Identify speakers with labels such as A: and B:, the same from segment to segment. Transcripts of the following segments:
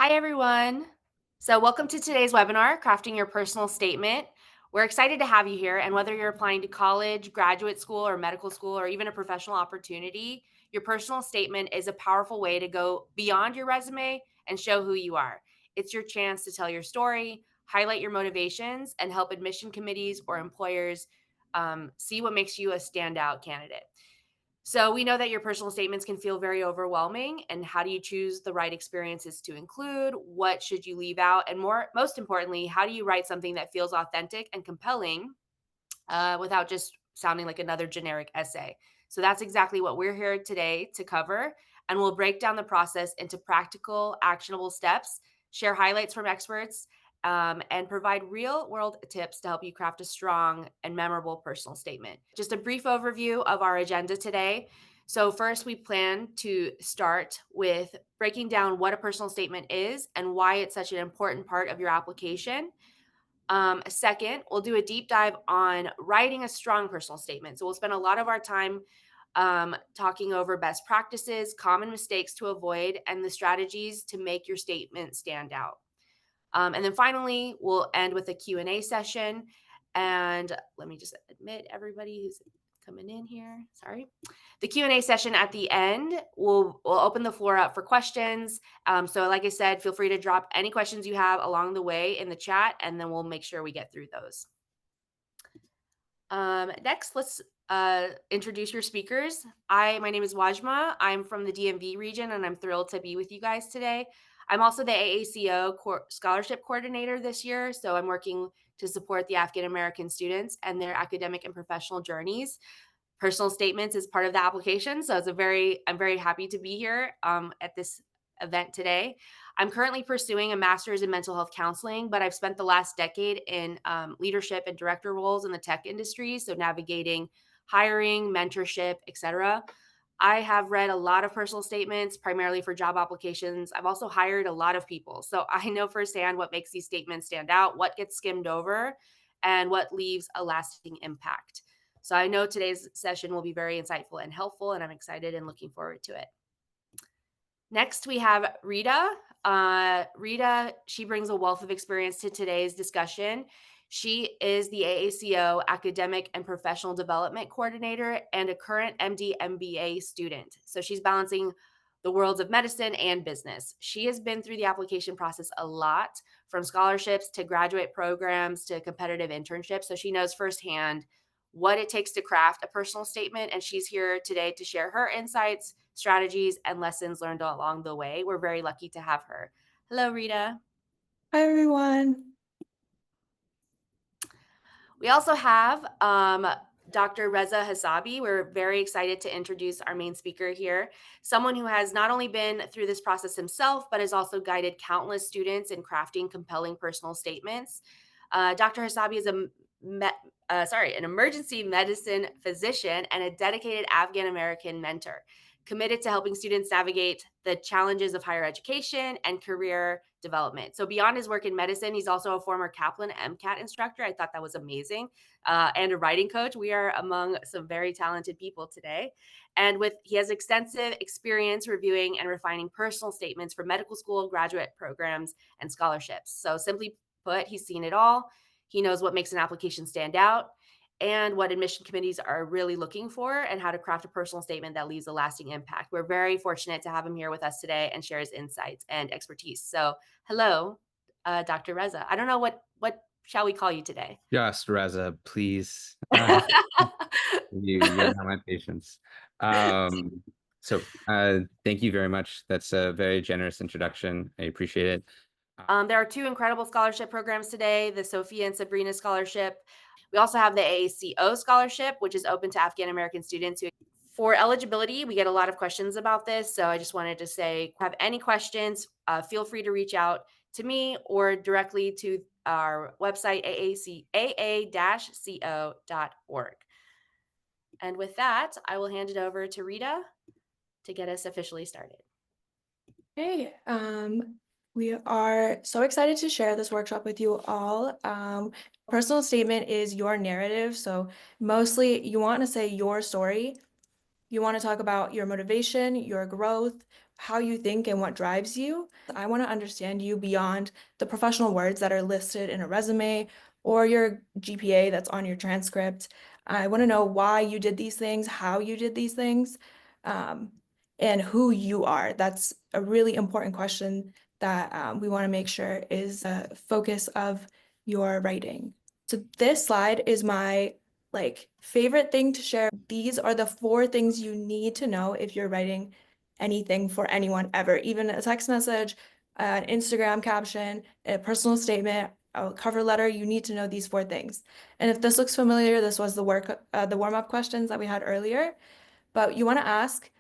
A: Hi, everyone. So, welcome to today's webinar, Crafting Your Personal Statement. We're excited to have you here. And whether you're applying to college, graduate school, or medical school, or even a professional opportunity, your personal statement is a powerful way to go beyond your resume and show who you are. It's your chance to tell your story, highlight your motivations, and help admission committees or employers see what makes you a standout candidate. So we know that your personal statements can feel very overwhelming. And how do you choose the right experiences to include? What should you leave out? And most importantly, how do you write something that feels authentic and compelling without just sounding like another generic essay? So that's exactly what we're here today to cover. And we'll break down the process into practical, actionable steps, share highlights from experts, and provide real world tips to help you craft a strong and memorable personal statement. Just a brief overview of our agenda today. So, first, we plan to start with breaking down what a personal statement is and why it's such an important part of your application. Second, we'll do a deep dive on writing a strong personal statement. So, we'll spend a lot of our time talking over best practices, common mistakes to avoid, and the strategies to make your statement stand out. And then finally, we'll end with a Q&A session. And let me just admit everybody who's coming in here. Sorry. The Q&A session at the end, we'll open the floor up for questions. So like I said, feel free to drop any questions you have along the way in the chat, and then we'll make sure we get through those. Next, let's introduce your speakers. My name is Wazhma. I'm from the DMV region, and I'm thrilled to be with you guys today. I'm also the AACO scholarship coordinator this year, so I'm working to support the Afghan-American students and their academic and professional journeys. Personal statements is part of the application, so I'm very happy to be here at this event today. I'm currently pursuing a master's in mental health counseling, but I've spent the last decade in leadership and director roles in the tech industry, so navigating hiring, mentorship, etc. I have read a lot of personal statements, primarily for job applications. I've also hired a lot of people, so I know firsthand what makes these statements stand out, what gets skimmed over, and what leaves a lasting impact. So I know today's session will be very insightful and helpful, and I'm excited and looking forward to it. Next, we have Reeta. Reeta, she brings a wealth of experience to today's discussion. She is the AACO Academic and Professional Development Coordinator and a current MD MBA student. So she's balancing the worlds of medicine and business. She has been through the application process a lot, from scholarships to graduate programs to competitive internships. So she knows firsthand what it takes to craft a personal statement. And she's here today to share her insights, strategies, and lessons learned along the way. We're very lucky to have her. Hello, Reeta.
B: Hi, everyone.
A: We also have Dr. Reza Hessabi. We're very excited to introduce our main speaker here, someone who has not only been through this process himself, but has also guided countless students in crafting compelling personal statements. Dr. Hessabi is an emergency medicine physician and a dedicated Afghan-American mentor, committed to helping students navigate the challenges of higher education and career development. So beyond his work in medicine, he's also a former Kaplan MCAT instructor. I thought that was amazing. And a writing coach. We are among some very talented people today. And he has extensive experience reviewing and refining personal statements for medical school, graduate programs, and scholarships. So simply put, he's seen it all. He knows what makes an application stand out and what admission committees are really looking for, and how to craft a personal statement that leaves a lasting impact. We're very fortunate to have him here with us today and share his insights and expertise. So, hello, Dr. Reza. I don't know what shall we call you today?
C: Just Reza, please. You have my patience. Thank you very much. That's a very generous introduction. I appreciate it.
A: There are two incredible scholarship programs today, the Sophia and Sabrina Scholarship. We also have the AACO Scholarship, which is open to Afghan-American students. For eligibility, we get a lot of questions about this. So I just wanted to say, if you have any questions, feel free to reach out to me or directly to our website, aa-co.org. And with that, I will hand it over to Reeta to get us officially started.
B: Hey, we are so excited to share this workshop with you all. Personal statement is your narrative. So mostly you want to say your story. You want to talk about your motivation, your growth, how you think and what drives you. I want to understand you beyond the professional words that are listed in a resume or your GPA that's on your transcript. I want to know why you did these things, how you did these things, and who you are. That's a really important question that we want to make sure is a focus of your writing. So this slide is my favorite thing to share. These are the 4 things you need to know if you're writing anything for anyone ever, even a text message, an Instagram caption, a personal statement, a cover letter. You need to know these 4 things. And if this looks familiar, this was the warm-up questions that we had earlier. But you want to ask,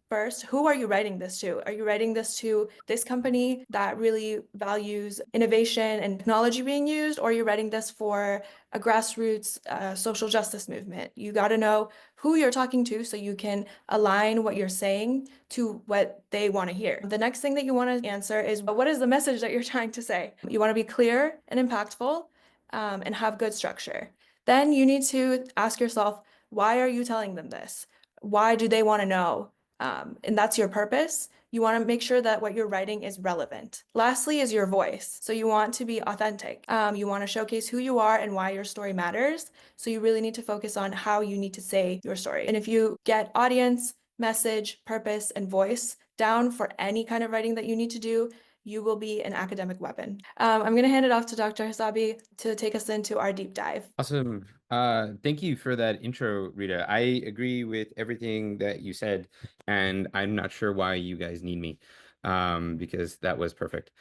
B: first, who are you writing this to? Are you writing this to this company that really values innovation and technology being used, or are you writing this for a grassroots social justice movement? You got to know who you're talking to so you can align what you're saying to what they want to hear. The next thing that you want to answer is, what is the message that you're trying to say? You want to be clear and impactful, and have good structure. Then you need to ask yourself, why are you telling them this? Why do they want to know? And that's your purpose. You want to make sure that what you're writing is relevant. Lastly is your voice. So you want to be authentic. You want to showcase who you are and why your story matters. So you really need to focus on how you need to say your story. And if you get audience, message, purpose, and voice down for any kind of writing that you need to do, you will be an academic weapon. I'm going to hand it off to Dr. Hessabi to take us into our deep dive.
C: Awesome. Thank you for that intro, Rita. I agree with everything that you said, and I'm not sure why you guys need me, because that was perfect.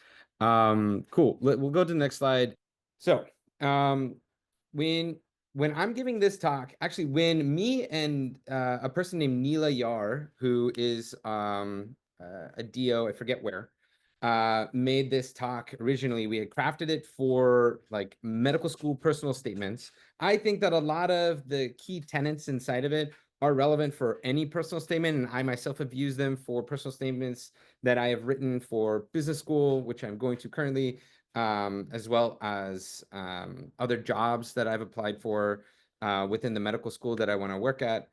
C: Cool. We'll go to the next slide. So, when I'm giving this talk, actually, when me and a person named Neela Yar, who is a DO, I forget where, made this talk originally, we had crafted it for like medical school personal statements. I think that a lot of the key tenets inside of it are relevant for any personal statement, and I myself have used them for personal statements that I have written for business school, which I'm going to currently, as well as other jobs that I've applied for within the medical school that I want to work at.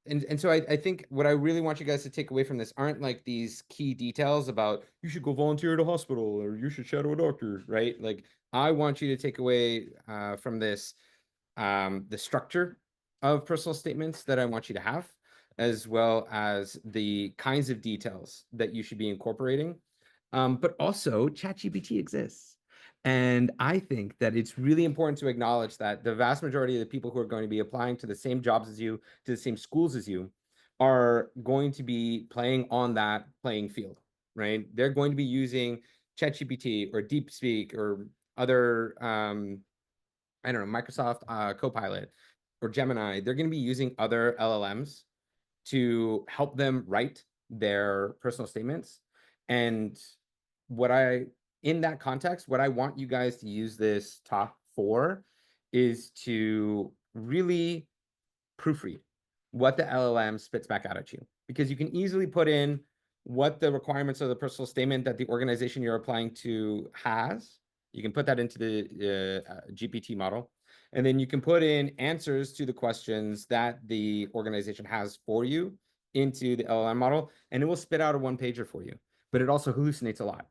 C: And so I think what I really want you guys to take away from this aren't like these key details about you should go volunteer at a hospital or you should shadow a doctor, right? Like I want you to take away from this the structure of personal statements that I want you to have, as well as the kinds of details that you should be incorporating. But also, ChatGPT exists. And I think that it's really important to acknowledge that the vast majority of the people who are going to be applying to the same jobs as you, to the same schools as you, are going to be playing on that playing field, right? They're going to be using ChatGPT or DeepSpeak or other, I don't know, Microsoft Copilot or Gemini. They're going to be using other LLMs to help them write their personal statements. And in that context, what I want you guys to use this talk for is to really proofread what the LLM spits back out at you, because you can easily put in what the requirements of the personal statement that the organization you're applying to has. You can put that into the GPT model, and then you can put in answers to the questions that the organization has for you into the LLM model, and it will spit out a one-pager for you. But it also hallucinates a lot,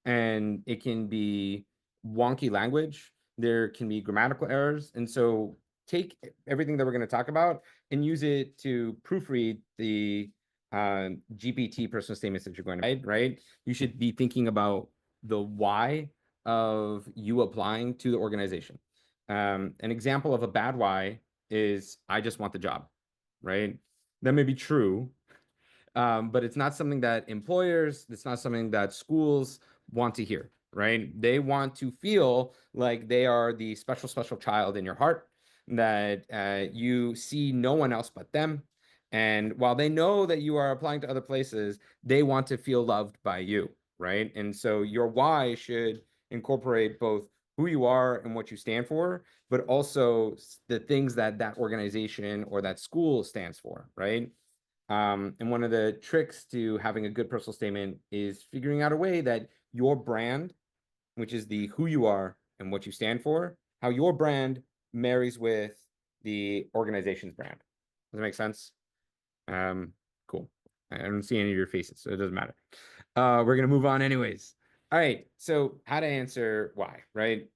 C: and it can be wonky language. There can be grammatical errors. And so take everything that we're going to talk about and use it to proofread the GPT personal statements that you're going to write, right? You should be thinking about the why of you applying to the organization. An example of a bad why is, I just want the job, right? That may be true, but it's not something that employers, it's not something that schools want to hear, right? They want to feel like they are the special child in your heart, that you see no one else but them. And while they know that you are applying to other places, they want to feel loved by you, right? And so your why should incorporate both who you are and what you stand for, but also the things that that organization or that school stands for, right? And one of the tricks to having a good personal statement is figuring out a way that your brand, which is the who you are and what you stand for, how your brand marries with the organization's brand. Does that make sense? Cool. I don't see any of your faces, so it doesn't matter. We're gonna move on anyways. All right, so how to answer why, right?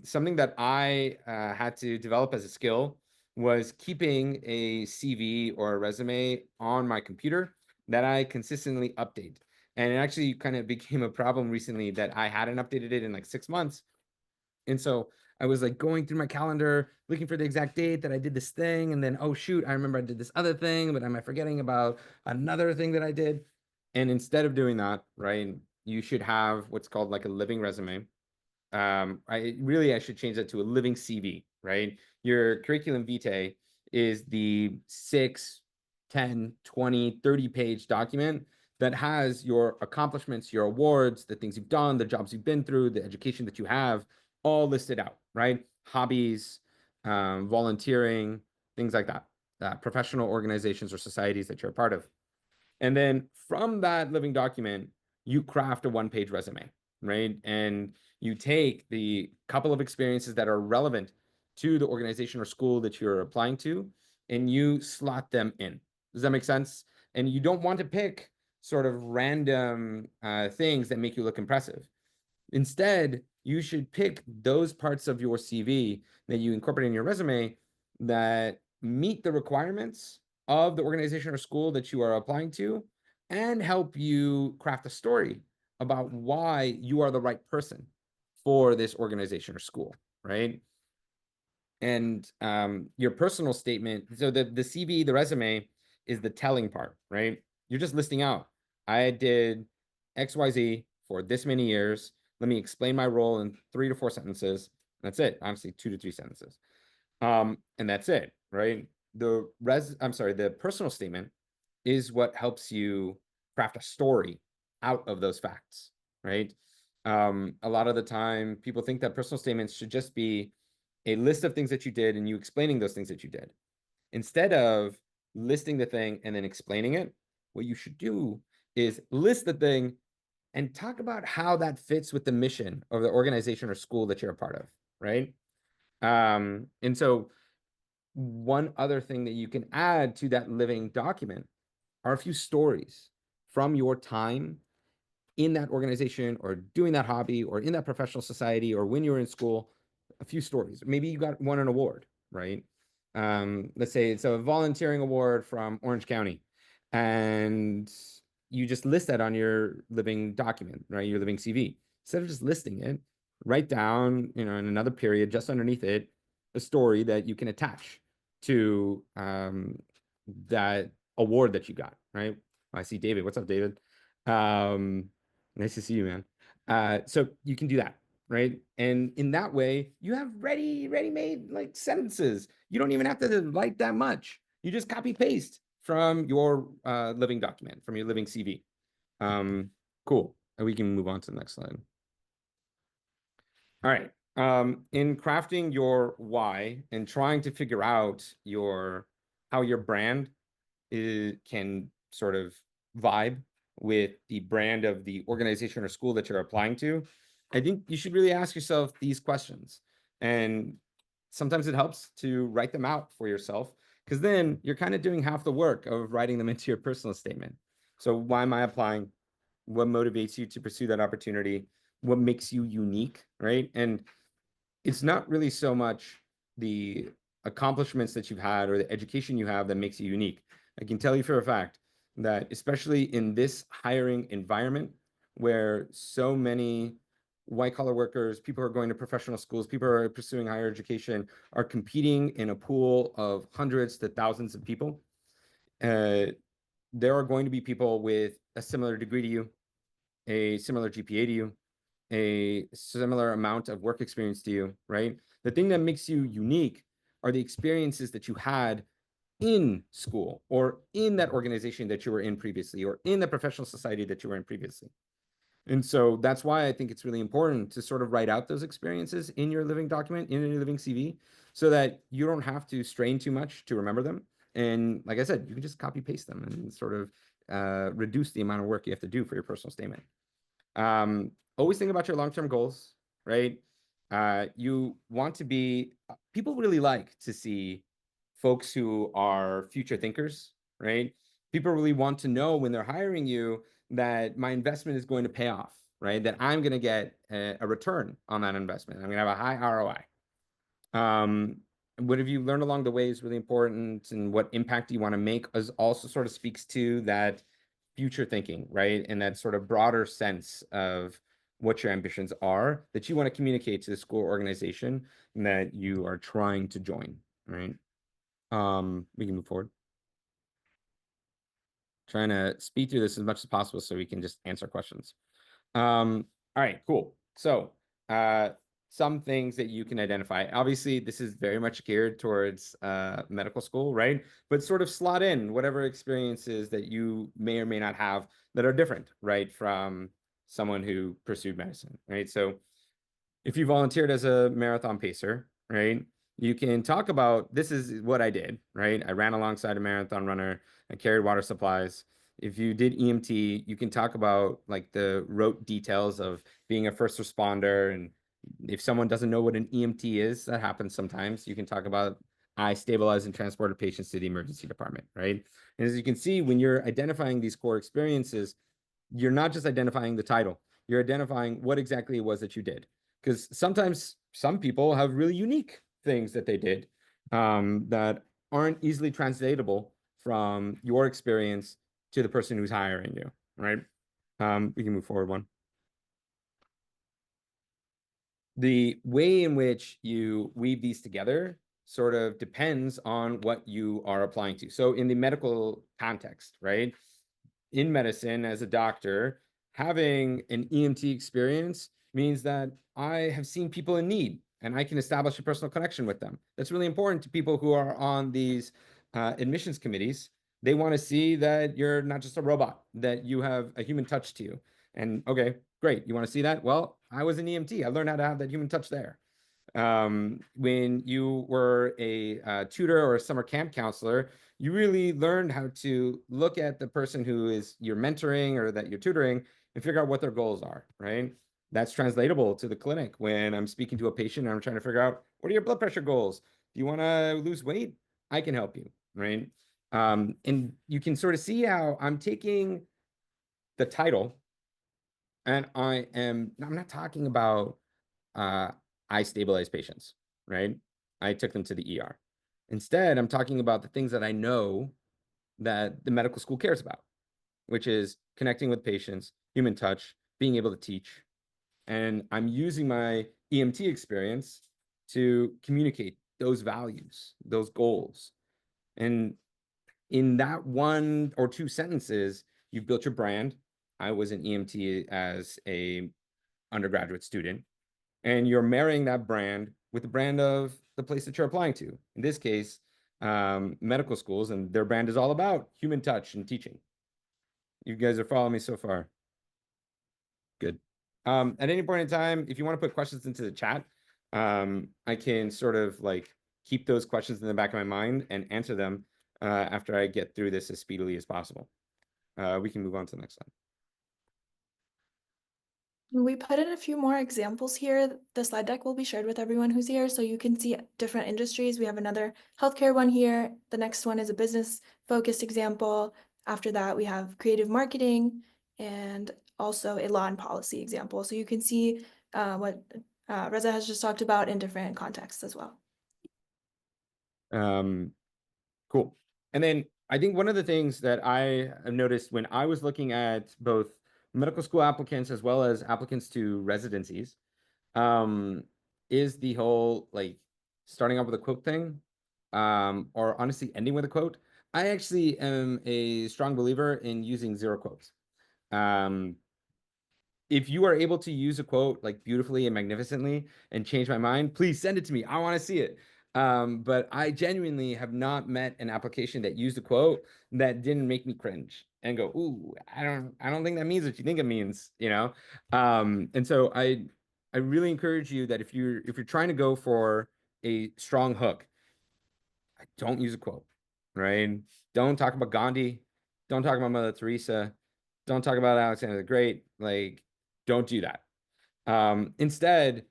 C: Something that I had to develop as a skill was keeping a CV or a resume on my computer that I consistently update. And it actually kind of became a problem recently that I hadn't updated it in like 6 months. And so I was like going through my calendar, looking for the exact date that I did this thing. And then, oh, shoot, I remember I did this other thing, but am I forgetting about another thing that I did? And instead of doing that, right, you should have what's called like a living resume. I should change that to a living CV, right? Your curriculum vitae is the 6, 10, 20, 30-page document that has your accomplishments, your awards, the things you've done, the jobs you've been through, the education that you have, all listed out, right? Hobbies, volunteering, things like that, professional organizations or societies that you're a part of. And then from that living document, you craft a one-page resume, right? And you take the couple of experiences that are relevant to the organization or school that you're applying to, and you slot them in. Does that make sense? And you don't want to pick sort of random things that make you look impressive. Instead, you should pick those parts of your CV that you incorporate in your resume that meet the requirements of the organization or school that you are applying to and help you craft a story about why you are the right person for this organization or school, right? And your personal statement, so the CV, the resume is the telling part, right? You're just listing out, I did XYZ for this many years. Let me explain my role in 3 to 4 sentences. That's it. Obviously, 2 to 3 sentences. And that's it, right? The personal statement is what helps you craft a story out of those facts, right? A lot of the time, people think that personal statements should just be a list of things that you did and you explaining those things that you did. Instead of listing the thing and then explaining it, what you should do is list the thing and talk about how that fits with the mission of the organization or school that you're a part of, right? And so one other thing that you can add to that living document are a few stories from your time in that organization or doing that hobby or in that professional society or when you were in school, a few stories. Maybe you won an award, right? Let's say it's a volunteering award from Orange County, and you just list that on your living document, right? Your living CV. Instead of just listing it, write down, in another period just underneath it, a story that you can attach to that award that you got, right? I see David. What's up, David? Nice to see you, man. So you can do that, right? And in that way, you have ready-made like sentences. You don't even have to write that much. You just copy paste from your living document, from your living CV. Cool. And we can move on to the next slide. All right. In crafting your why and trying to figure out how your brand can sort of vibe with the brand of the organization or school that you're applying to, I think you should really ask yourself these questions. And sometimes it helps to write them out for yourself, because then you're kind of doing half the work of writing them into your personal statement. So why am I applying? What motivates you to pursue that opportunity? What makes you unique, right? And it's not really so much the accomplishments that you've had or the education you have that makes you unique. I can tell you for a fact that, especially in this hiring environment where so many white collar workers, people who are going to professional schools, people who are pursuing higher education, are competing in a pool of hundreds to thousands of people. There are going to be people with a similar degree to you, a similar GPA to you, a similar amount of work experience to you, right? The thing that makes you unique are the experiences that you had in school or in that organization that you were in previously or in the professional society that you were in previously. And so that's why I think it's really important to sort of write out those experiences in your living document, in your living CV, so that you don't have to strain too much to remember them. And like I said, you can just copy paste them and sort of reduce the amount of work you have to do for your personal statement. Always think about your long-term goals, right? You want to be, people really like to see folks who are future thinkers, right? People really want to know when they're hiring you that my investment is going to pay off, right? That I'm going to get a return on that investment. I'm going to have a high ROI. What have you learned along the way is really important, and what impact you want to make is also sort of speaks to that future thinking, right? And that sort of broader sense of what your ambitions are that you want to communicate to the school organization that you are trying to join, right? We can move forward. Trying to speed through this as much as possible so we can just answer questions. All right, cool. So, some things that you can identify. Obviously, this is very much geared towards medical school, right? But sort of slot in whatever experiences that you may or may not have that are different, right, from someone who pursued medicine, right? So, if you volunteered as a marathon pacer, right, you can talk about this is what I did, right? I ran alongside a marathon runner, I carried water supplies. If you did EMT, you can talk about like the rote details of being a first responder. And if someone doesn't know what an EMT is, that happens sometimes. You can talk about I stabilized and transported patients to the emergency department, right? And as you can see, when you're identifying these core experiences, you're not just identifying the title, you're identifying what exactly it was that you did. Because sometimes some people have really unique things that they did that aren't easily translatable from your experience to the person who's hiring you, right? We can move forward one. The way in which you weave these together sort of depends on what you are applying to. So in the medical context, right? In medicine as a doctor, having an EMT experience means that I have seen people in need and I can establish a personal connection with them. That's really important to people who are on these admissions committees. They want to see that you're not just a robot, that you have a human touch to you. And okay, great. You want to see that? Well, I was an EMT. I learned how to have that human touch there. When you were a tutor or a summer camp counselor, you really learned how to look at the person who is you're mentoring or that you're tutoring and figure out what their goals are, right? That's translatable to the clinic when I'm speaking to a patient and I'm trying to figure out what are your blood pressure goals? Do you want to lose weight? I can help you, right? And you can sort of see how I'm taking the title and I'm not talking about uh, I stabilize patients, right? I took them to the ER. Instead, I'm talking about the things that I know that the medical school cares about, which is connecting with patients, human touch, being able to teach. And I'm using my EMT experience to communicate those values, those goals. And in that one or two sentences, you've built your brand. I was an EMT as a undergraduate student, and you're marrying that brand with the brand of the place that you're applying to. In this case, medical schools, and their brand is all about human touch and teaching. You guys are following me so far. Good. At any point in time, if you want to put questions into the chat, I can sort of like keep those questions in the back of my mind and answer them after I get through this as speedily as possible. We can move on to the next slide.
B: We put in a few more examples here. The slide deck will be shared with everyone who's here, so you can see different industries. We have another healthcare one here. The next one is a business-focused example. After that, we have creative marketing and also a law and policy example. So you can see what Reza has just talked about in different contexts as well.
C: Cool. And then I think one of the things that I have noticed when I was looking at both medical school applicants as well as applicants to residencies, is the whole like starting off with a quote thing, or honestly ending with a quote. I actually am a strong believer in using zero quotes. Um, if you are able to use a quote like beautifully and magnificently and change my mind, please send it to me. I want to see it. But I genuinely have not met an application that used a quote that didn't make me cringe and go, "Ooh, I don't think that means what you think it means," you know? And so I really encourage you that if you're trying to go for a strong hook, don't use a quote, right? Don't talk about Gandhi. Don't talk about Mother Teresa. Don't talk about Alexander the Great. Like, don't do that. Instead,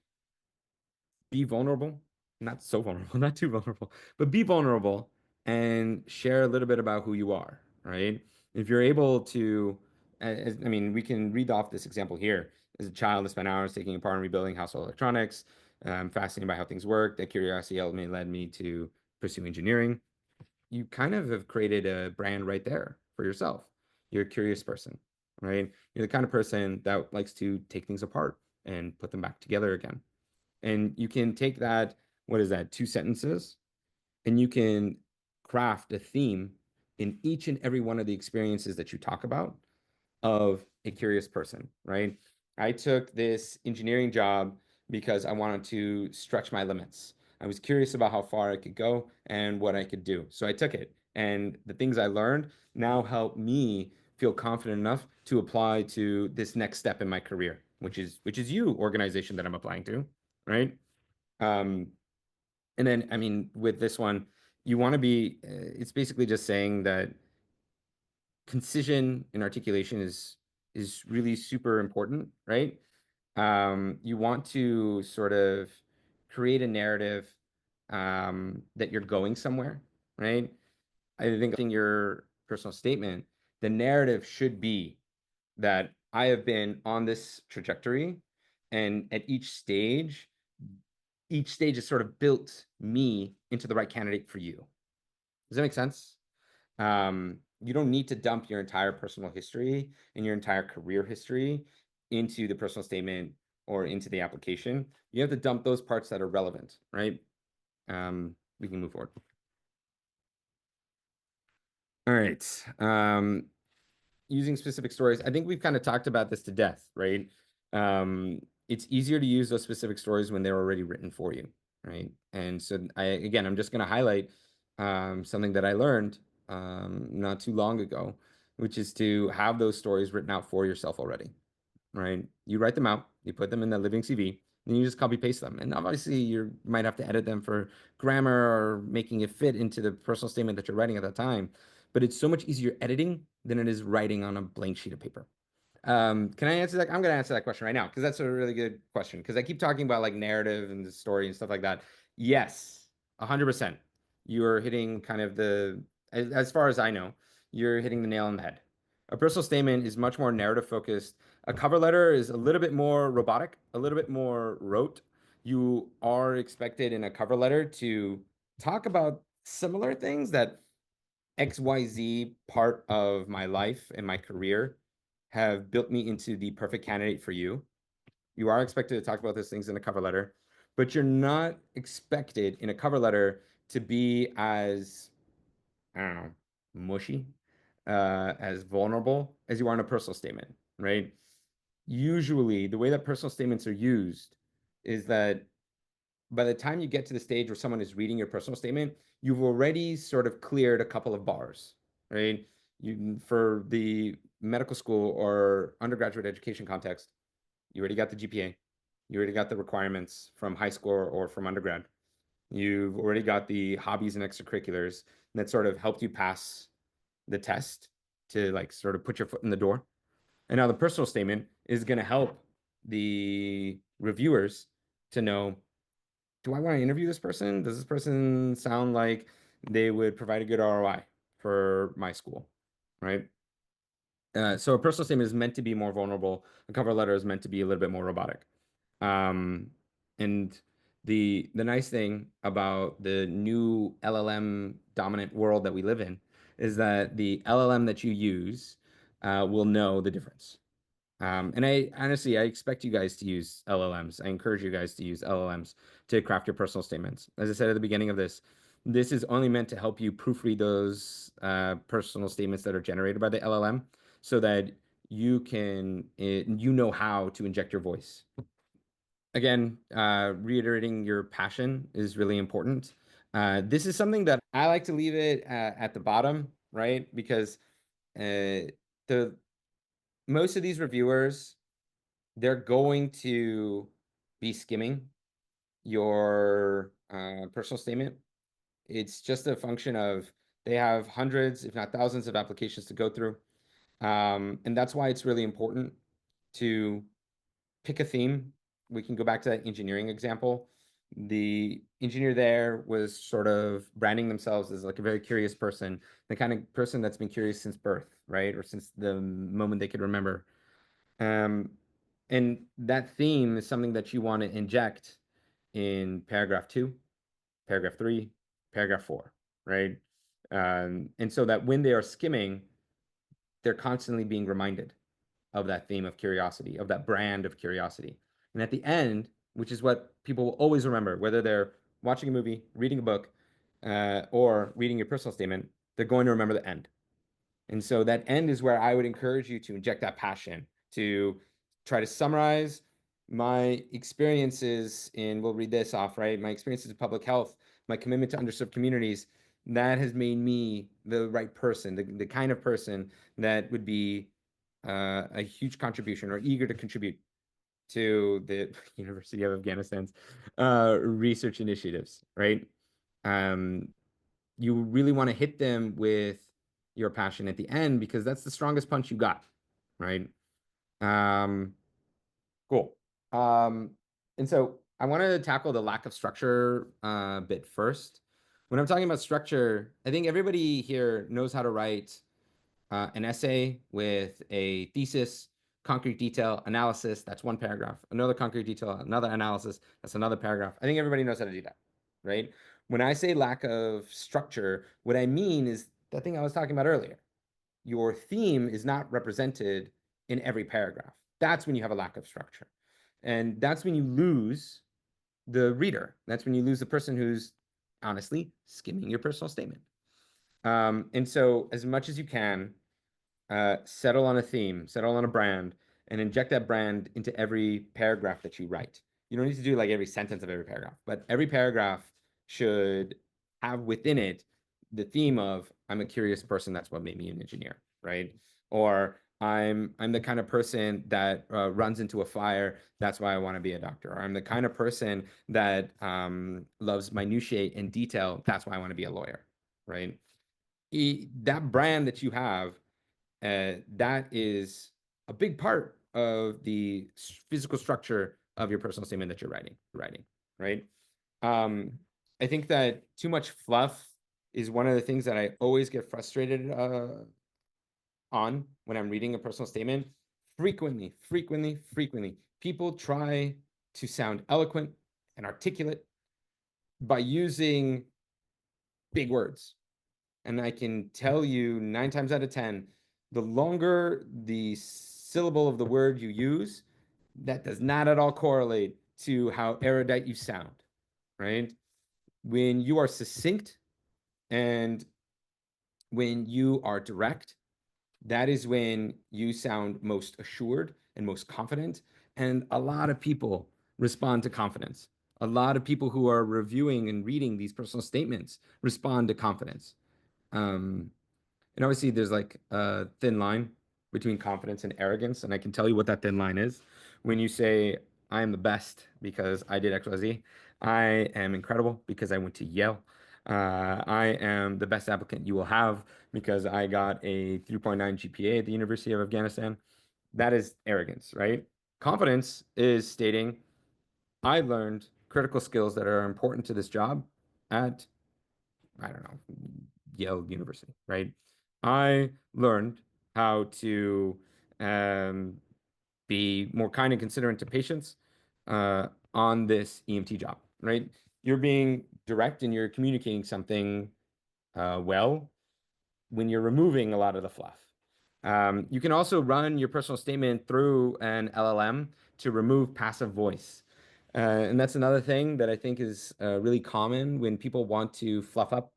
C: be vulnerable. Not so vulnerable, not too vulnerable, but be vulnerable and share a little bit about who you are, right? If you're able to, I mean, we can read off this example here. As a child, I spent hours taking apart and rebuilding household electronics. I'm fascinated by how things work. That curiosity ultimately led me to pursue engineering. You kind of have created a brand right there for yourself. You're a curious person, right? You're the kind of person that likes to take things apart and put them back together again. And you can take that, what is that, 2 sentences, and you can craft a theme in each and every one of the experiences that you talk about of a curious person, right? I took this engineering job because I wanted to stretch my limits. I was curious about how far I could go and what I could do. So I took it. And the things I learned now help me feel confident enough to apply to this next step in my career, which is you, organization that I'm applying to, right? Um, and then, I mean, with this one, you want to be, it's basically just saying that concision and articulation is really super important, right? You want to sort of create a narrative that you're going somewhere, right? I think in your personal statement, the narrative should be that I have been on this trajectory, and at each stage has sort of built me into the right candidate for you. Does that make sense? You don't need to dump your entire personal history and your entire career history into the personal statement or into the application. You have to dump those parts that are relevant, right? We can move forward. All right. Using specific stories. I think we've kind of talked about this to death, right? It's easier to use those specific stories when they're already written for you, right? And so I'm just going to highlight something that I learned not too long ago, which is to have those stories written out for yourself already, right? You write them out, you put them in the living CV, then you just copy paste them. And obviously you might have to edit them for grammar or making it fit into the personal statement that you're writing at that time. But it's so much easier editing than it is writing on a blank sheet of paper. Can I answer that? I'm going to answer that question right now because that's a really good question. Because I keep talking about like narrative and the story and stuff like that. Yes, 100%. You're hitting kind of as far as I know, you're hitting the nail on the head. A personal statement is much more narrative focused. A cover letter is a little bit more robotic, a little bit more rote. You are expected in a cover letter to talk about similar things that XYZ part of my life and my career have built me into the perfect candidate for you. You are expected to talk about those things in a cover letter, but you're not expected in a cover letter to be as, I don't know, mushy, as vulnerable as you are in a personal statement, right? Usually, the way that personal statements are used is that by the time you get to the stage where someone is reading your personal statement, you've already sort of cleared a couple of bars, right? For the medical school or undergraduate education context, you already got the GPA, you already got the requirements from high school or from undergrad. You've already got the hobbies and extracurriculars that sort of helped you pass the test to like sort of put your foot in the door. And now the personal statement is going to help the reviewers to know, do I want to interview this person? Does this person sound like they would provide a good ROI for my school, right? So a personal statement is meant to be more vulnerable. A cover letter is meant to be a little bit more robotic. Um, and the nice thing about the new LLM dominant world that we live in is that the LLM that you use will know the difference. And I expect you guys to use LLMs. I encourage you guys to use LLMs to craft your personal statements. As I said at the beginning of this is only meant to help you proofread those personal statements that are generated by the LLM so that you know how to inject your voice. Again, reiterating your passion is really important. This is something that I like to leave it at the bottom, right? Because the most of these reviewers, they're going to be skimming your personal statement. It's just a function of they have hundreds, if not thousands, of applications to go through. And that's why it's really important to pick a theme. We can go back to that engineering example. The engineer there was sort of branding themselves as like a very curious person, the kind of person that's been curious since birth, right? Or since the moment they could remember. Um, and that theme is something that you want to inject in paragraph 2, paragraph 3, paragraph 4, right? And so that when they are skimming, they're constantly being reminded of that theme of curiosity, of that brand of curiosity. And at the end, which is what people will always remember, whether they're watching a movie, reading a book, or reading your personal statement, they're going to remember the end. And so that end is where I would encourage you to inject that passion, to try to summarize my experiences in, we'll read this off, right? My experiences in public health, my commitment to underserved communities, that has made me the right person, the kind of person that would be a huge contribution or eager to contribute to the University of Afghanistan's research initiatives, right? Um, you really want to hit them with your passion at the end because that's the strongest punch you got, right? Um, cool. And so I want to tackle the lack of structure bit first. When I'm talking about structure, I think everybody here knows how to write an essay with a thesis, concrete detail, analysis. That's one paragraph. Another concrete detail, another analysis. That's another paragraph. I think everybody knows how to do that, right? When I say lack of structure, what I mean is the thing I was talking about earlier. Your theme is not represented in every paragraph. That's when you have a lack of structure. And that's when you lose the reader. That's when you lose the person who's honestly skimming your personal statement. And so, as much as you can, settle on a theme, settle on a brand, and inject that brand into every paragraph that you write. You don't need to do like every sentence of every paragraph, but every paragraph should have within it the theme of I'm a curious person, that's what made me an engineer, right? Or I'm the kind of person that runs into a fire, that's why I want to be a doctor. Or I'm the kind of person that loves minutiae and detail, that's why I want to be a lawyer, right? That brand that you have that is a big part of the physical structure of your personal statement that you're writing, right? Um, I think that too much fluff is one of the things that I always get frustrated on when I'm reading a personal statement. Frequently, people try to sound eloquent and articulate by using big words. And I can tell you 9 times out of 10, the longer the syllable of the word you use, that does not at all correlate to how erudite you sound, right? When you are succinct and when you are direct, that is when you sound most assured and most confident. And a lot of people respond to confidence. A lot of people who are reviewing and reading these personal statements respond to confidence. Um, And obviously, there's like a thin line between confidence and arrogance. And I can tell you what that thin line is. When you say, I am the best because I did XYZ, I am incredible because I went to Yale. I am the best applicant you will have because I got a 3.9 GPA at the University of Afghanistan. That is arrogance, right? Confidence is stating, I learned critical skills that are important to this job at I don't know, Yale University, right? I learned how to be more kind and considerate to patients on this EMT job, right? You're being direct and you're communicating something well when you're removing a lot of the fluff. You can also run your personal statement through an LLM to remove passive voice. And that's another thing that I think is really common when people want to fluff up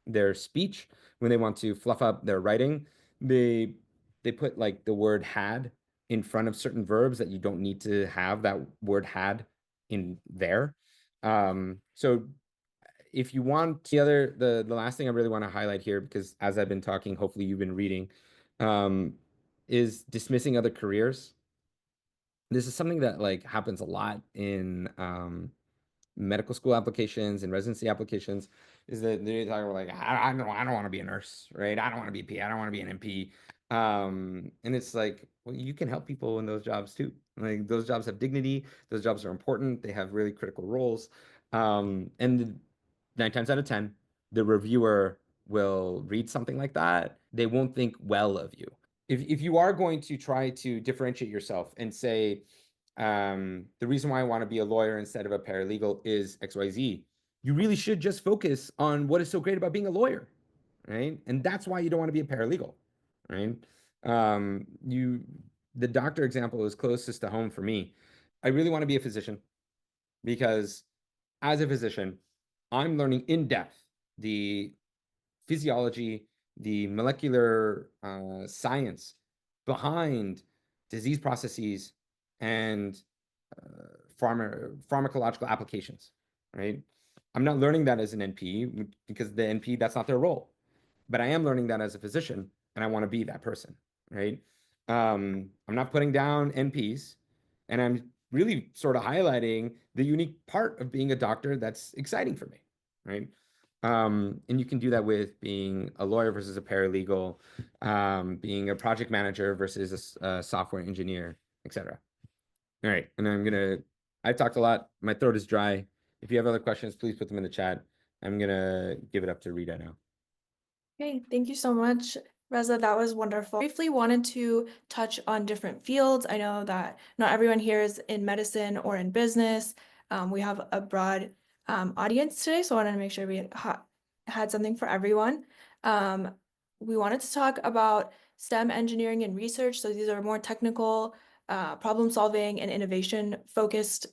C: their speech, when they want to fluff up their writing. They they put like the word had in front of certain verbs that you don't need to have that word had in there. So if you want the last thing I really want to highlight here, because as I've been talking, hopefully you've been reading, um, is dismissing other careers. This is something that like happens a lot in medical school applications and residency applications is that they're talking about like I don't want to be a nurse, right? I don't want to be a P. I don't want to be an MP. And it's like, well, you can help people in those jobs too. Like those jobs have dignity. Those jobs are important. They have really critical roles. And 9 times out of 10, the reviewer will read something like that. They won't think well of you. If you are going to try to differentiate yourself and say, the reason why I want to be a lawyer instead of a paralegal is XYZ, you really should just focus on what is so great about being a lawyer, right? And that's why you don't want to be a paralegal, right? The doctor example is closest to home for me. I really want to be a physician because as a physician, I'm learning in depth the physiology, the molecular science behind disease processes and pharmacological applications, right? I'm not learning that as an NP because the NP, that's not their role. But I am learning that as a physician, and I want to be that person, right? I'm not putting down NPs, and I'm really sort of highlighting the unique part of being a doctor that's exciting for me, right? And you can do that with being a lawyer versus a paralegal, being a project manager versus a software engineer, etc. All right, and I've talked a lot. My throat is dry. If you have other questions, please put them in the chat. I'm gonna give it up to Reeta now.
B: Okay, thank you so much, Reza. That was wonderful. Briefly wanted to touch on different fields. I know that not everyone here is in medicine or in business. We have a broad audience today, so I wanted to make sure we had something for everyone. We wanted to talk about STEM engineering and research. So these are more technical, problem solving and innovation focused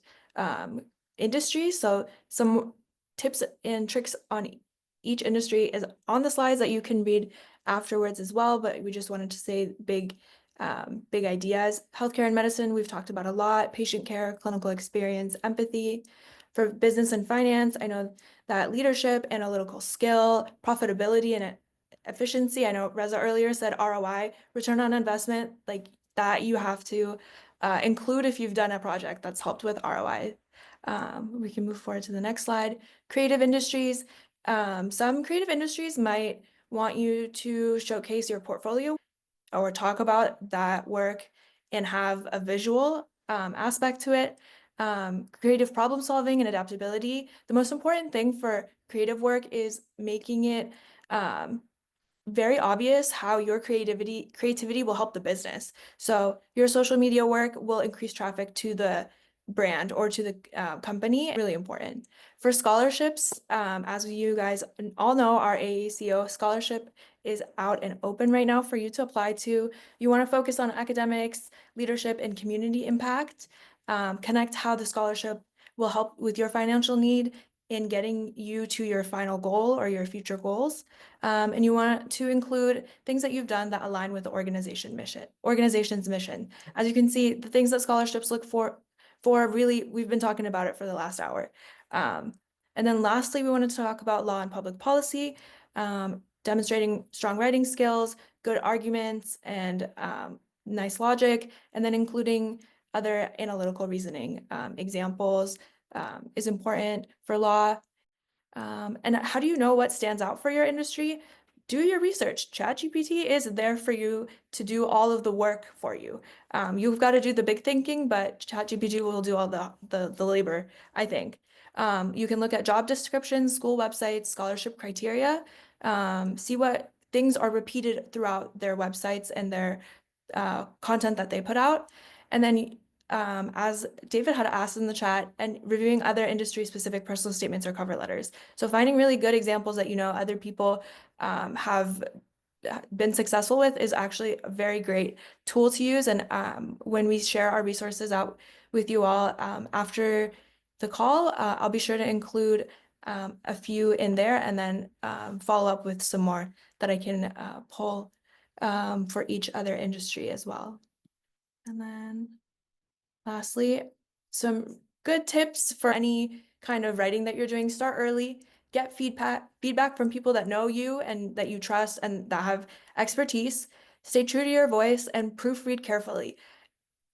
B: industries. So some tips and tricks on each industry is on the slides that you can read afterwards as well, but we just wanted to say big ideas. Healthcare and medicine, we've talked about a lot, patient care, clinical experience, empathy. For business and finance, I know that leadership, analytical skill, profitability, and efficiency. I know Reza earlier said ROI, return on investment, like that you have to include if you've done a project that's helped with ROI. We can move forward to the next slide. Creative industries. Some creative industries might want you to showcase your portfolio or talk about that work and have a visual aspect to it. Creative problem solving and adaptability. The most important thing for creative work is making it very obvious how your creativity will help the business. So your social media work will increase traffic to the brand or to the company. Really important. For scholarships, as you guys all know, our AACO scholarship is out and open right now for you to apply to. You want to focus on academics, leadership, and community impact. Connect how the scholarship will help with your financial need in getting you to your final goal or your future goals. And you want to include things that you've done that align with the organization's mission. As you can see, the things that scholarships look for really, we've been talking about it for the last hour. And then lastly, we wanted to talk about law and public policy, demonstrating strong writing skills, good arguments, and nice logic, and then including other analytical reasoning examples is important for law. And how do you know what stands out for your industry? Do your research. ChatGPT is there for you to do all of the work for you. You've got to do the big thinking, but ChatGPT will do all the labor, I think. You can look at job descriptions, school websites, scholarship criteria, see what things are repeated throughout their websites and their content that they put out. And then as David had asked in the chat, and reviewing other industry-specific personal statements or cover letters. So finding really good examples that other people have been successful with is actually a very great tool to use. And when we share our resources out with you all after the call, I'll be sure to include a few in there and then follow up with some more that I can pull for each other industry as well. And then lastly, some good tips for any kind of writing that you're doing. Start early, get feedback from people that know you and that you trust and that have expertise. Stay true to your voice and proofread carefully.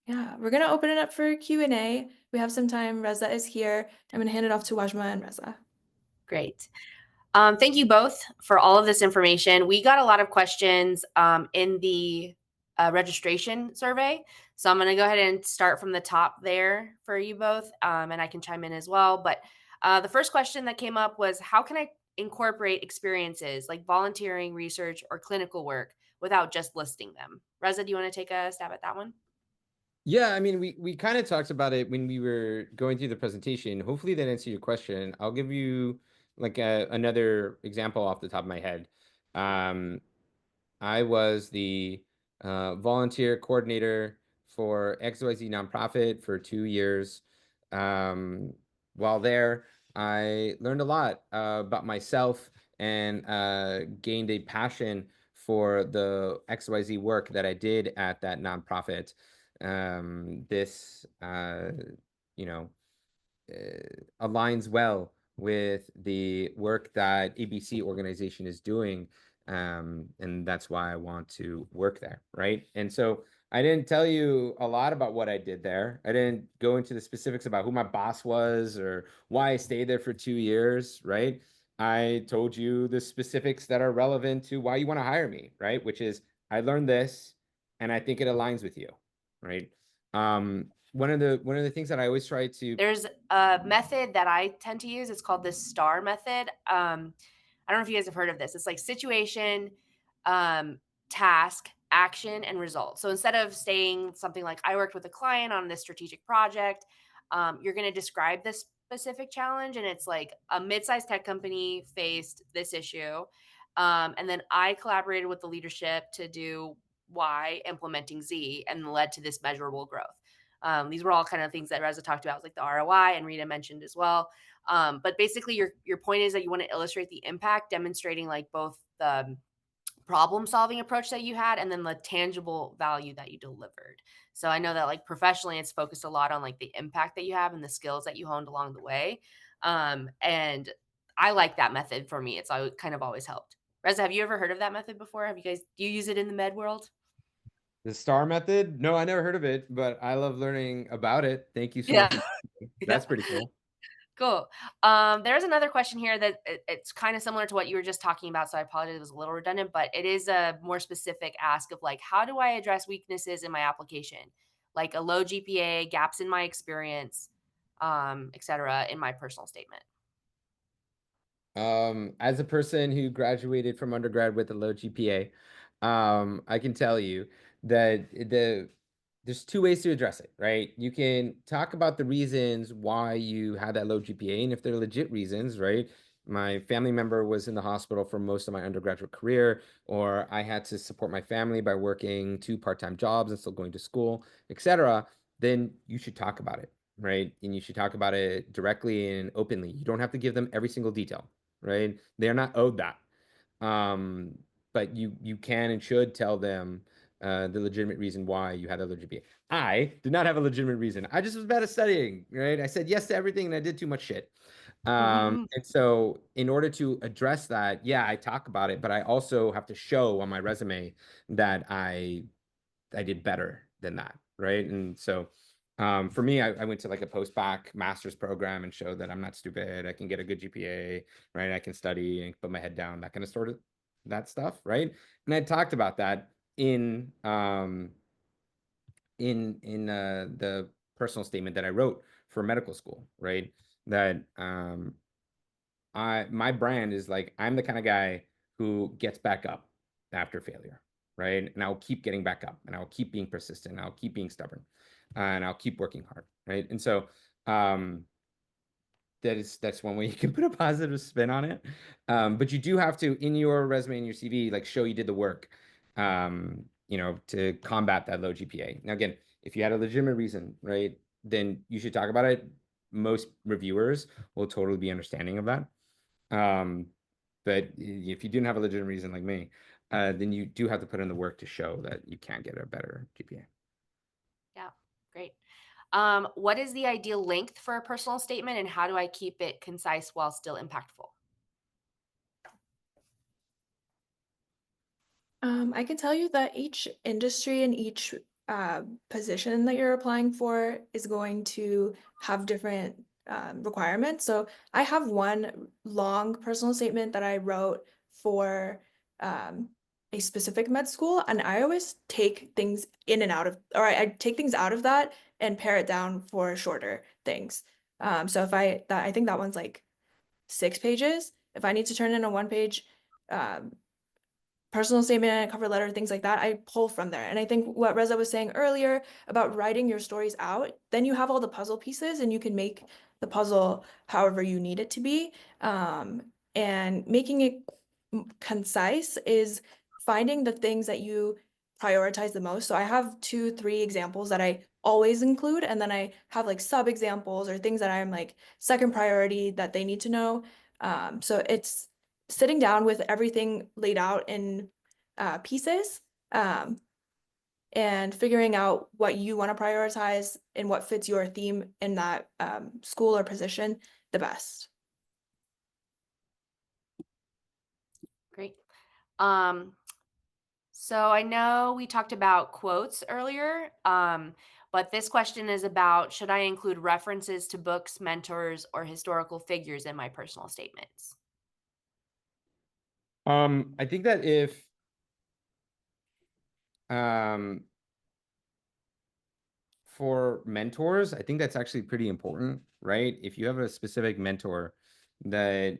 B: Yeah, we're gonna open it up for Q&A. We have some time. Reza is here. I'm gonna hand it off to Wazhma and Reza.
A: Great. Thank you both for all of this information. We got a lot of questions in the registration survey. So I'm going to go ahead and start from the top there for you both, and I can chime in as well. But The first question that came up was, how can I incorporate experiences like volunteering, research, or clinical work without just listing them? Reza, do you want to take a stab at that one?
C: Yeah, I mean, we kind of talked about it when we were going through the presentation. Hopefully that answered your question. I'll give you like another example off the top of my head. Um, I was the volunteer coordinator for XYZ nonprofit for 2 years. Um, while there, I learned a lot about myself and gained a passion for the XYZ work that I did at that nonprofit. This, you know, aligns well with the work that ABC organization is doing. And that's why I want to work there, right? And so I didn't tell you a lot about what I did there. I didn't go into the specifics about who my boss was or why I stayed there for 2 years, right? I told you the specifics that are relevant to why you want to hire me, right? Which is I learned this and I think it aligns with you, right? One of the things that I always try to
A: There's a method that I tend to use. It's called the STAR method. I don't know if you guys have heard of this. It's like situation, um, task, action, and result. So instead of saying something like, I worked with a client on this strategic project, you're going to describe this specific challenge. And it's like a mid sized tech company faced this issue. And then I collaborated with the leadership to do Y, implementing Z, and led to this measurable growth. These were all kind of things that Reza talked about, like the ROI, and Reeta mentioned as well. But basically, your point is that you want to illustrate the impact, demonstrating like both the problem solving approach that you had and then the tangible value that you delivered. So I know that like professionally, it's focused a lot on like the impact that you have and the skills that you honed along the way. And I like that method for me. It's kind of always helped. Reza, have you ever heard of that method before? Do you use it in the med world?
C: The star method? No, I never heard of it, but I love learning about it. Thank you so much
A: Yeah.
C: for
A: Yeah.
C: that's pretty cool.
A: Cool. There's another question here that it's kind of similar to what you were just talking about. So I apologize, it was a little redundant, but it is a more specific ask of like, how do I address weaknesses in my application, like a low GPA, gaps in my experience, et cetera, in my personal statement.
C: As a person who graduated from undergrad with a low GPA, I can tell you that there's two ways to address it, right? You can talk about the reasons why you had that low GPA, and if they're legit reasons, right? My family member was in the hospital for most of my undergraduate career, or I had to support my family by working two part-time jobs and still going to school, etc. Then you should talk about it, right? And you should talk about it directly and openly. You don't have to give them every single detail, right? They're not owed that. Um, but you can and should tell them the legitimate reason why you had a low GPA. I did not have a legitimate reason. I just was bad at studying, right? I said yes to everything and I did too much shit. And so in order to address that, yeah, I talk about it, but I also have to show on my resume that I did better than that, right? And so for me, I went to like a post-bac master's program and showed that I'm not stupid. I can get a good GPA, right? I can study and put my head down, that kind of sort of that stuff, right? And I talked about that in the personal statement that I wrote for medical school, right? That I my brand is like I'm the kind of guy who gets back up after failure, right? And I'll keep getting back up, and I'll keep being persistent, and I'll keep being stubborn, and I'll keep working hard, right? And so um, that's one way you can put a positive spin on it. But you do have to in your resume and your CV like show you did the work, to combat that low GPA. Now again, if you had a legitimate reason, right, then you should talk about it. Most reviewers will totally be understanding of that. Um, but if you didn't have a legitimate reason like me, then you do have to put in the work to show that you can get a better GPA.
A: Yeah, great. What is the ideal length for a personal statement and how do I keep it concise while still impactful?
B: I can tell you that each industry and each position that you're applying for is going to have different requirements. So I have one long personal statement that I wrote for a specific med school, and I always take things in and out of, or I take things out of that and pare it down for shorter things. So I think that one's like 6 pages. If I need to turn in a 1 page personal statement, cover letter, things like that, I pull from there. And I think what Reza was saying earlier about writing your stories out, then you have all the puzzle pieces and you can make the puzzle however you need it to be. And making it concise is finding the things that you prioritize the most. So I have 2, 3 examples that I always include, and then I have like sub examples or things that I'm like second priority that they need to know. So it's sitting down with everything laid out in pieces, and figuring out what you want to prioritize and what fits your theme in that school or position the best.
A: Great. So I know we talked about quotes earlier, but this question is about, should I include references to books, mentors, or historical figures in my personal statements?
C: I think that if um for mentors, I think that's actually pretty important, right? If you have a specific mentor that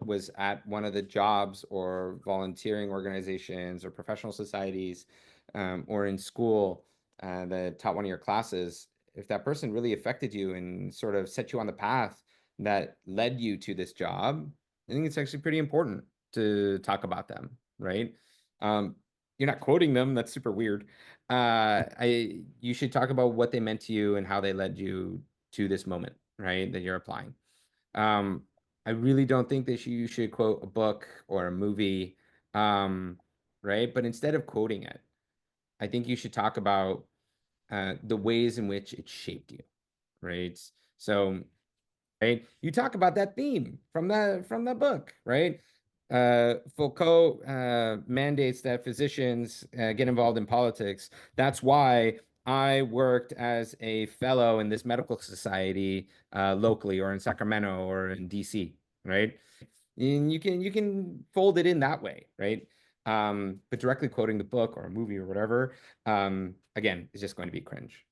C: was at one of the jobs or volunteering organizations or professional societies, or in school that taught one of your classes, if that person really affected you and sort of set you on the path that led you to this job, I think it's actually pretty important to talk about them, right? Um, you're not quoting them, that's super weird. You should talk about what they meant to you and how they led you to this moment, right? That you're applying. Um, I really don't think that you should quote a book or a movie, right? But instead of quoting it, I think you should talk about the ways in which it shaped you, right? So, right, you talk about that theme from the book, right? Foucault mandates that physicians get involved in politics. That's why I worked as a fellow in this medical society locally, or in Sacramento, or in DC, right? And you can fold it in that way, right? But directly quoting the book or a movie or whatever, again, is just going to be cringe.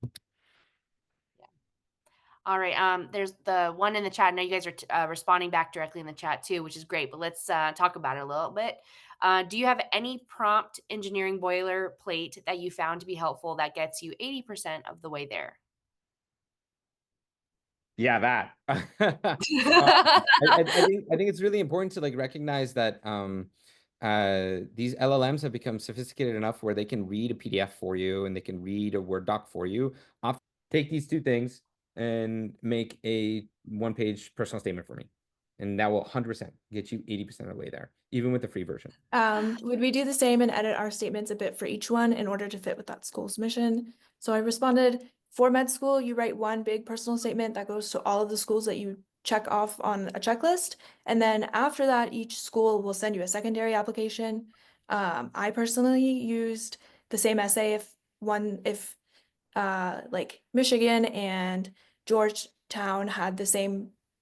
A: All right. There's the one in the chat. I know you guys are responding back directly in the chat too, which is great. But let's talk about it a little bit. Do you have any prompt engineering boilerplate that you found to be helpful that gets you 80% of the way there?
C: Yeah, that. I think it's really important to like recognize that these LLMs have become sophisticated enough where they can read a PDF for you and they can read a Word doc for you. Often take these two things and make a one-page personal statement for me, and that will 100% get you 80% of the way there, even with the free version.
B: Would we do the same and edit our statements a bit for each one in order to fit with that school's mission? So I responded, for med school, you write one big personal statement that goes to all of the schools that you check off on a checklist. And then after that, each school will send you a secondary application. I personally used the same essay if like Michigan and Georgetown had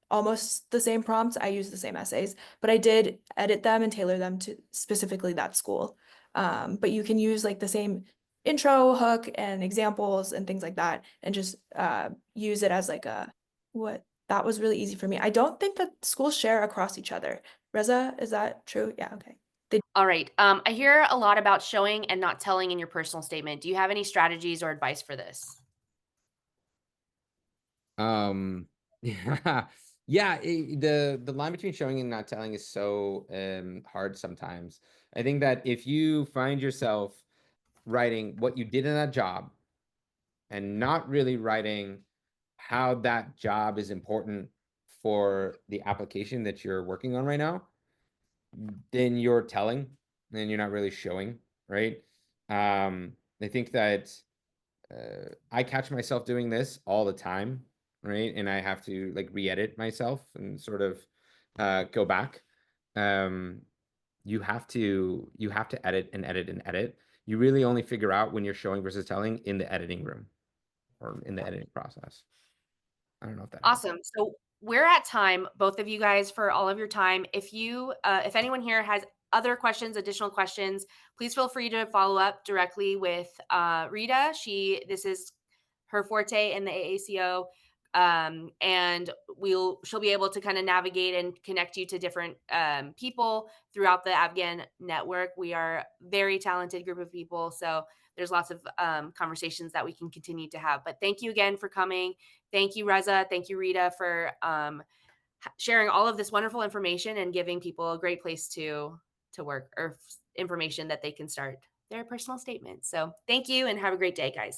B: almost the same prompts. I used the same essays, but I did edit them and tailor them to specifically that school. But you can use like the same intro hook and examples and things like that, and just use it as like what that was really easy for me. I don't think that schools share across each other. Reza, is that true? Yeah, okay.
A: All right. I hear a lot about showing and not telling in your personal statement. Do you have any strategies or advice for this?
C: Yeah, yeah. The line between showing and not telling is so hard sometimes. I think that if you find yourself writing what you did in that job and not really writing how that job is important for the application that you're working on right now, then you're telling and you're not really showing, right? I think that I catch myself doing this all the time, right? And I have to like re-edit myself and sort of go back. Um, you have to edit and edit and edit. You really only figure out when you're showing versus telling in the editing room or in the editing process. I don't know if that helps.
A: Awesome. So we're at time, both of you guys, for all of your time. If anyone here has other questions, additional questions, please feel free to follow up directly with Rita. This is her forte in the AACO. And she'll be able to kind of navigate and connect you to different people throughout the Afghan network. We are a very talented group of people, so there's lots of conversations that we can continue to have. But thank you again for coming. Thank you, Reza. Thank you, Rita, for sharing all of this wonderful information and giving people a great place to work, or information that they can start their personal statement. So thank you and have a great day, guys.